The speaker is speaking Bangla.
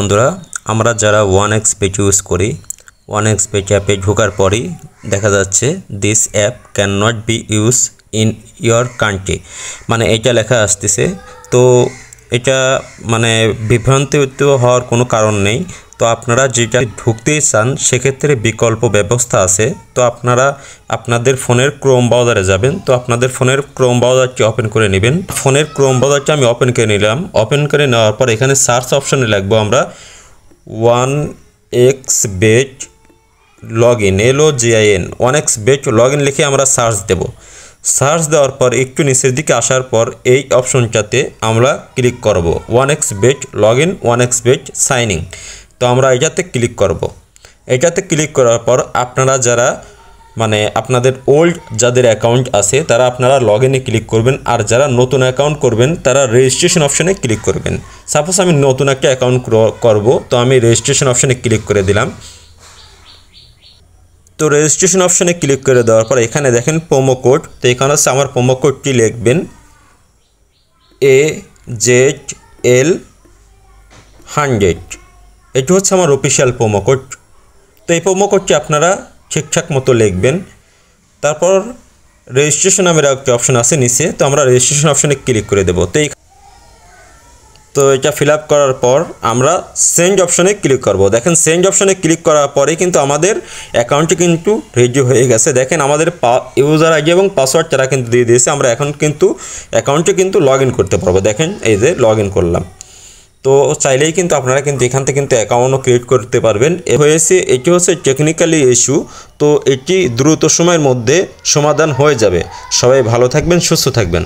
বন্ধুরা আমরা যারা 1xBet ইউজ করি 1xBet অ্যাপে ঢোকার পরই দেখা যাচ্ছে this app can not be use in your country, মানে এটা লেখা আসতেছে। তো এটা মানে বিভ্রান্তিত হওয়ার কোনো কারণ নেই। তো আপনারা যেটা ঢুকতেই চান সেক্ষেত্রে বিকল্প ব্যবস্থা আছে। তো আপনারা আপনাদের ফোনের ক্রোম ব্রাউজারে যাবেন। তো আপনাদের ফোনের ক্রোম ব্রাউজারটি ওপেন করে নেবেন। ফোনের ক্রোম ব্রাউজারটি আমি ওপেন করে নিলাম। ওপেন করে নেওয়ার পর এখানে সার্চ অপশনে লিখবো আমরা 1xBet login LOGIN 1xBet login লিখে আমরা সার্চ দেব। সার্চ দেওয়ার পর একটু নিচের দিকে আসার পর এই অপশনটাতে আমরা ক্লিক করব 1xBet login 1xBet sign in. তো আমরা এটাতে ক্লিক করব। এটাতে ক্লিক করার পর আপনারা যারা মানে আপনাদের ওল্ড যাদের অ্যাকাউন্ট আছে তারা আপনারা লগইনে ক্লিক করবেন, আর যারা নতুন অ্যাকাউন্ট করবেন তারা রেজিস্ট্রেশন অপশনে ক্লিক করবেন। সাপোজ আমি নতুন একটা অ্যাকাউন্ট করব, তো আমি রেজিস্ট্রেশন অপশনে ক্লিক করে দিলাম। তো রেজিস্ট্রেশন অপশনে ক্লিক করে দেওয়ার পর এখানে দেখেন প্রোমো কোড। তো এখানে হচ্ছে আমার প্রোমো কোডটি লিখবেন AZL100। এটি হচ্ছে আমার অফিসিয়াল প্রোমো কোড। তো এই প্রোমো কোডটি আপনারা ঠিকঠাক মতো লিখবেন। তারপর রেজিস্ট্রেশন নামের একটা অপশন আছে নিচে, তো আমরা রেজিস্ট্রেশন অপশনে ক্লিক করে দেব। তো এটা ফিল আপ করার পর আমরা সেন্ড অপশনে ক্লিক করব। দেখেন সেন্ড অপশনে ক্লিক করার পরে কিন্তু আমাদের অ্যাকাউন্টটি কিন্তু রেডি হয়ে গেছে। দেখেন আমাদের ইউজার আইডি এবং পাসওয়ার্ড তারা কিন্তু দিয়ে দিয়েছে। আমরা এখন কিন্তু অ্যাকাউন্টে কিন্তু লগ ইন করতে পারবো। দেখেন এই যে লগ ইন করলাম। তো চাইলেই কিন্তু আপনারা কিন্তু এখান থেকে কিন্তু অ্যাকাউন্টও ক্রিয়েট করতে পারবেন। হয়েছে এটি হচ্ছে টেকনিক্যালি ইস্যু, তো এটি দ্রুত সময়ের মধ্যে সমাধান হয়ে যাবে। সবাই ভালো থাকবেন, সুস্থ থাকবেন।